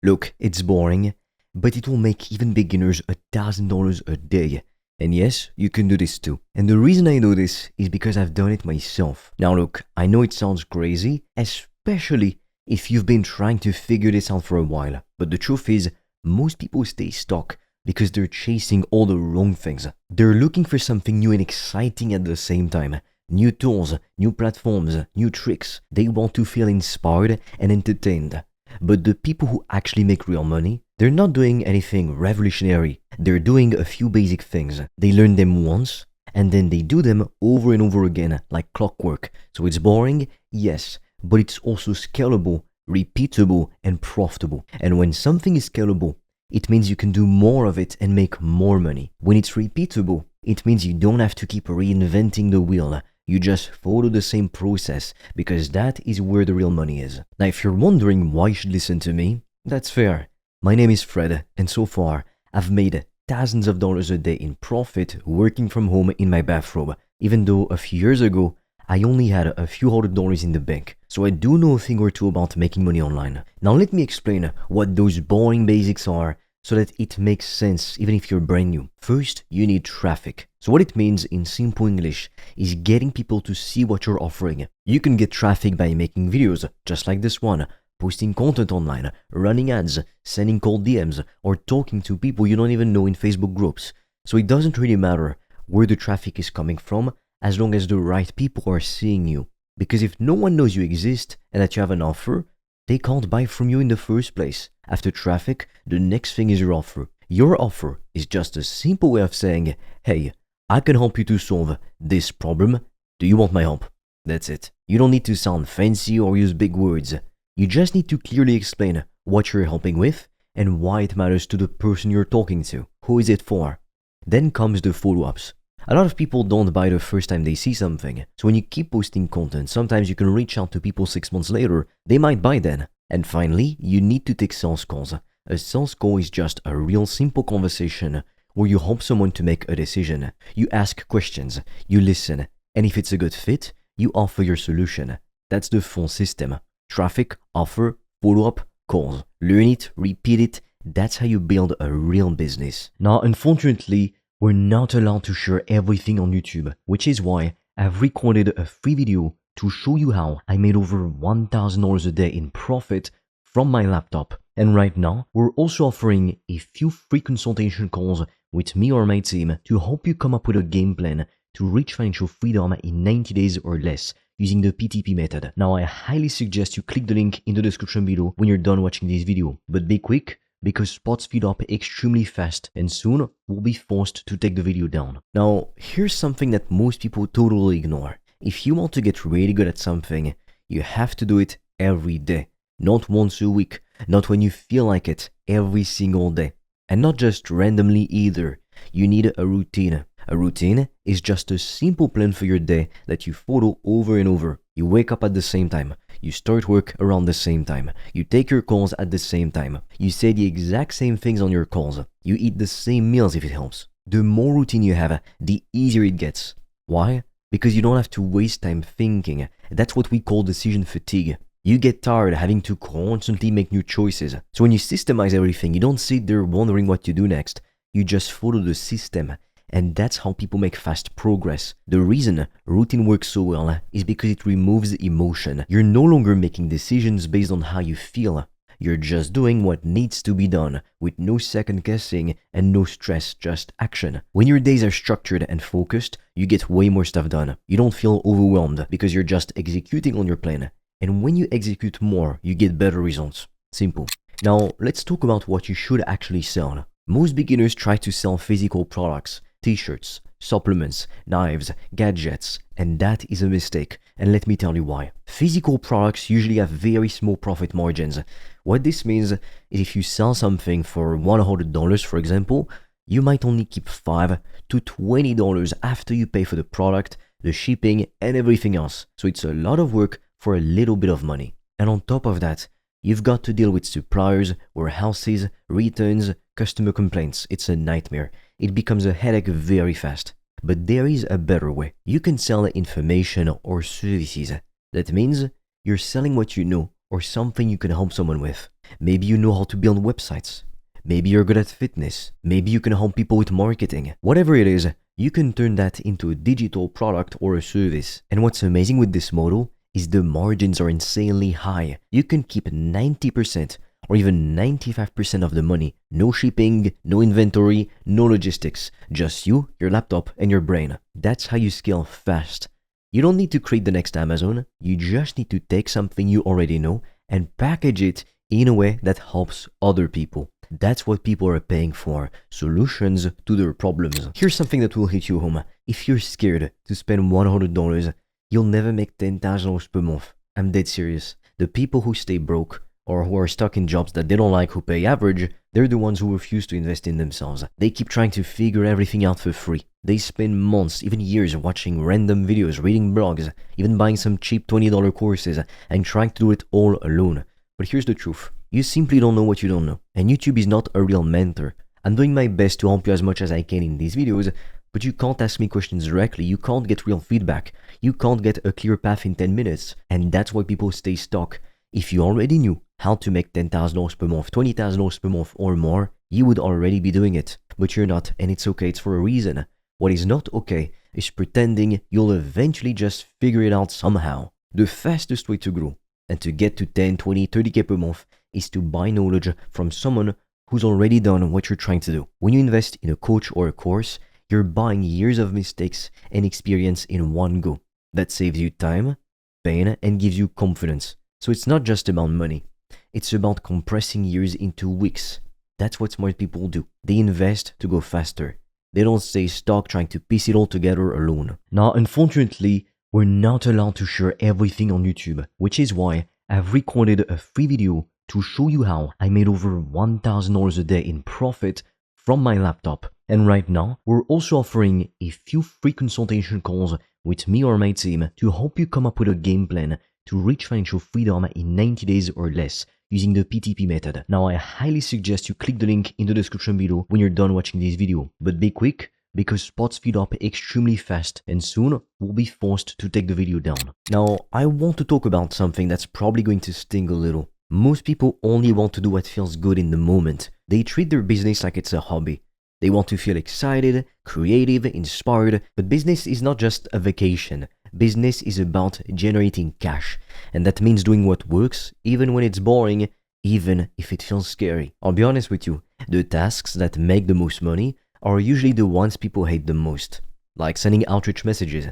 Look, it's boring, but it will make even beginners $1,000 a day. And yes, you can do this too. And the reason I know this is because I've done it myself. Now look, I know it sounds crazy, especially if you've been trying to figure this out for a while. But the truth is, most people stay stuck because they're chasing all the wrong things. They're looking for something new and exciting at the same time. New tools, new platforms, new tricks. They want to feel inspired and entertained. But the people who actually make real money, they're not doing anything revolutionary. They're doing a few basic things. They learn them once, and then they do them over and over again, like clockwork. So it's boring, yes, but it's also scalable, repeatable, and profitable. And when something is scalable, it means you can do more of it and make more money. When it's repeatable, it means you don't have to keep reinventing the wheel. You just follow the same process, because that is where the real money is. Now, if you're wondering why you should listen to me, that's fair. My name is Fred, and so far, I've made thousands of dollars a day in profit working from home in my bathrobe, even though a few years ago, I only had a few $100 in the bank. So I do know a thing or two about making money online. Now let me explain what those boring basics are so that it makes sense even if you're brand new. First, you need traffic. So what it means in simple English is getting people to see what you're offering. You can get traffic by making videos, just like this one, posting content online, running ads, sending cold DMs, or talking to people you don't even know in Facebook groups. So it doesn't really matter where the traffic is coming from, as long as the right people are seeing you. Because if no one knows you exist and that you have an offer, they can't buy from you in the first place. After traffic, the next thing is your offer. Your offer is just a simple way of saying, hey, I can help you to solve this problem. Do you want my help? That's it. You don't need to sound fancy or use big words. You just need to clearly explain what you're helping with and why it matters to the person you're talking to. Who is it for? Then comes the follow-ups. A lot of people don't buy the first time they see something. So when you keep posting content, sometimes you can reach out to people 6 months later. They might buy then. And finally, you need to take sales calls. A sales call is just a real simple conversation where you help someone to make a decision. You ask questions, you listen, and if it's a good fit, you offer your solution. That's the full system. Traffic, offer, follow-up, calls. Learn it, repeat it. That's how you build a real business. Now, unfortunately, we're not allowed to share everything on YouTube, which is why I've recorded a free video to show you how I made over $1,000 a day in profit from my laptop. And right now, we're also offering a few free consultation calls with me or my team to help you come up with a game plan to reach financial freedom in 90 days or less using the PTP method. Now, I highly suggest you click the link in the description below when you're done watching this video. But be quick, because spots fill up extremely fast and soon we'll be forced to take the video down. Now, here's something that most people totally ignore. If you want to get really good at something, you have to do it every day. Not once a week, not when you feel like it, every single day. And not just randomly either. You need a routine. A routine is just a simple plan for your day that you follow over and over. You wake up at the same time. You start work around the same time. You take your calls at the same time. You say the exact same things on your calls. You eat the same meals if it helps. The more routine you have, the easier it gets. Why? Because you don't have to waste time thinking. That's what we call decision fatigue. You get tired having to constantly make new choices. So when you systemize everything, you don't sit there wondering what to do next. You just follow the system. And that's how people make fast progress. The reason routine works so well is because it removes emotion. You're no longer making decisions based on how you feel. You're just doing what needs to be done with no second guessing and no stress, just action. When your days are structured and focused, you get way more stuff done. You don't feel overwhelmed because you're just executing on your plan. And when you execute more, you get better results. Simple. Now, let's talk about what you should actually sell. Most beginners try to sell physical products. T-shirts, supplements, knives, gadgets, and that is a mistake, and let me tell you why. Physical products usually have very small profit margins. What this means is if you sell something for $100, for example, you might only keep $5 to $20 after you pay for the product, the shipping, and everything else. So it's a lot of work for a little bit of money. And on top of that, you've got to deal with suppliers, warehouses, returns, customer complaints. It's a nightmare. It becomes a headache very fast. But there is a better way. You can sell information or services. That means you're selling what you know or something you can help someone with. Maybe you know how to build websites. Maybe you're good at fitness. Maybe you can help people with marketing. Whatever it is, you can turn that into a digital product or a service. And what's amazing with this model is the margins are insanely high. You can keep 90% or even 95% of the money. No shipping, no inventory, no logistics. Just you, your laptop, and your brain. That's how you scale fast. You don't need to create the next Amazon. You just need to take something you already know and package it in a way that helps other people. That's what people are paying for, solutions to their problems. Here's something that will hit you home. If you're scared to spend $100, you'll never make $10,000 per month. I'm dead serious. The people who stay broke or who are stuck in jobs that they don't like who pay average, they're the ones who refuse to invest in themselves. They keep trying to figure everything out for free. They spend months, even years, watching random videos, reading blogs, even buying some cheap $20 courses and trying to do it all alone. But here's the truth. You simply don't know what you don't know. And YouTube is not a real mentor. I'm doing my best to help you as much as I can in these videos, but you can't ask me questions directly. You can't get real feedback. You can't get a clear path in 10 minutes. And that's why people stay stuck. If you already knew how to make $10,000 per month, $20,000 per month or more, you would already be doing it. But you're not, and it's okay, it's for a reason. What is not okay is pretending you'll eventually just figure it out somehow. The fastest way to grow and to get to 10, 20, 30K per month is to buy knowledge from someone who's already done what you're trying to do. When you invest in a coach or a course, you're buying years of mistakes and experience in one go. That saves you time, pain, and gives you confidence. So it's not just about money. It's about compressing years into weeks. That's what smart people do. They invest to go faster. They don't stay stuck trying to piece it all together alone. Now, unfortunately, we're not allowed to share everything on YouTube, which is why I've recorded a free video to show you how I made over $1,000 a day in profit from my laptop. And right now, we're also offering a few free consultation calls with me or my team to help you come up with a game plan to reach financial freedom in 90 days or less using the PTP method. Now, I highly suggest you click the link in the description below when you're done watching this video. But be quick, because spots feed up extremely fast and soon we'll be forced to take the video down. Now, I want to talk about something that's probably going to sting a little. Most people only want to do what feels good in the moment. They treat their business like it's a hobby. They want to feel excited, creative, inspired, but business is not just a vacation. Business is about generating cash, and that means doing what works, even when it's boring, even if it feels scary. I'll be honest with you, the tasks that make the most money are usually the ones people hate the most, like sending outreach messages,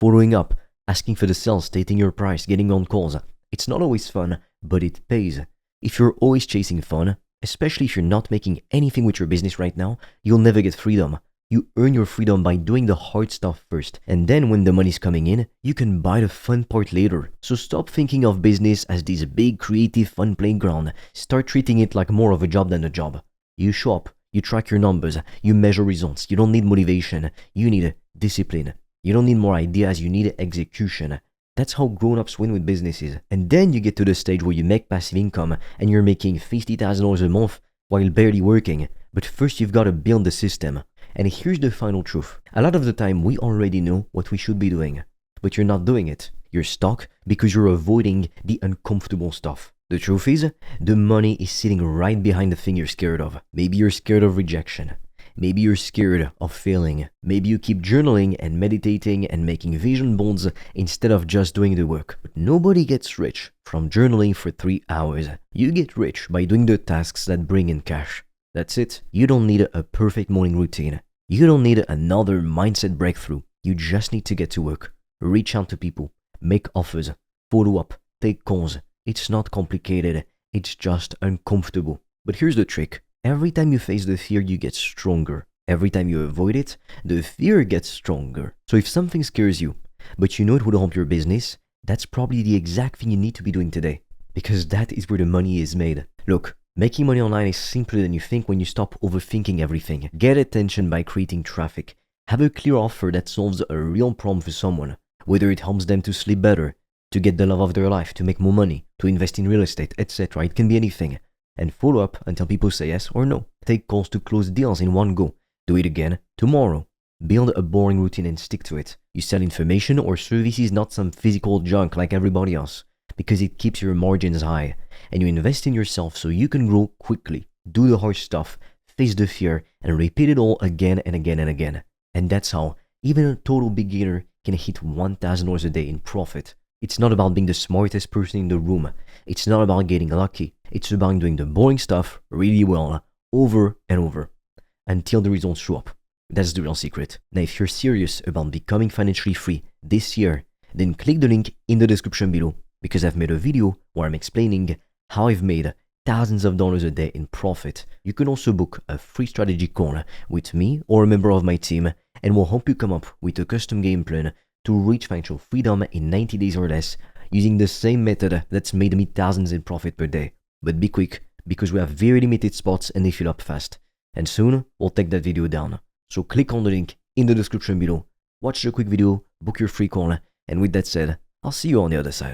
following up, asking for the sales, stating your price, getting on calls. It's not always fun, but it pays. If you're always chasing fun, especially if you're not making anything with your business right now, you'll never get freedom. You earn your freedom by doing the hard stuff first, and then when the money's coming in, you can buy the fun part later. So stop thinking of business as this big, creative, fun playground. Start treating it like more of a job than a job. You show up, you track your numbers, you measure results. You don't need motivation, you need discipline. You don't need more ideas, you need execution. That's how grown-ups win with businesses. And then you get to the stage where you make passive income and you're making $50,000 a month while barely working. But first you've got to build the system. And here's the final truth. A lot of the time we already know what we should be doing, but you're not doing it. You're stuck because you're avoiding the uncomfortable stuff. The truth is, the money is sitting right behind the thing you're scared of. Maybe you're scared of rejection. Maybe you're scared of failing. Maybe you keep journaling and meditating and making vision boards instead of just doing the work. But nobody gets rich from journaling for 3 hours. You get rich by doing the tasks that bring in cash. That's it. You don't need a perfect morning routine. You don't need another mindset breakthrough. You just need to get to work. Reach out to people. Make offers. Follow up. Take calls. It's not complicated. It's just uncomfortable. But here's the trick. Every time you face the fear, you get stronger. Every time you avoid it, the fear gets stronger. So if something scares you, but you know it would help your business, that's probably the exact thing you need to be doing today. Because that is where the money is made. Look, making money online is simpler than you think when you stop overthinking everything. Get attention by creating traffic. Have a clear offer that solves a real problem for someone. Whether it helps them to sleep better, to get the love of their life, to make more money, to invest in real estate, etc. It can be anything. And follow up until people say yes or no. Take calls to close deals in one go. Do it again tomorrow. Build a boring routine and stick to it. You sell information or services, not some physical junk like everybody else. because it keeps your margins high, and you invest in yourself so you can grow quickly, do the hard stuff, face the fear, and repeat it all again and again and again. And that's how even a total beginner can hit $1,000 a day in profit. It's not about being the smartest person in the room. It's not about getting lucky. It's about doing the boring stuff really well, over and over, until the results show up. That's the real secret. Now, if you're serious about becoming financially free this year, then click the link in the description below, because I've made a video where I'm explaining how I've made thousands of dollars a day in profit. You can also book a free strategy call with me or a member of my team, and we'll help you come up with a custom game plan to reach financial freedom in 90 days or less using the same method that's made me thousands in profit per day. But be quick, because we have very limited spots and they fill up fast. And soon, we'll take that video down. So click on the link in the description below, watch the quick video, book your free call, and with that said, I'll see you on the other side.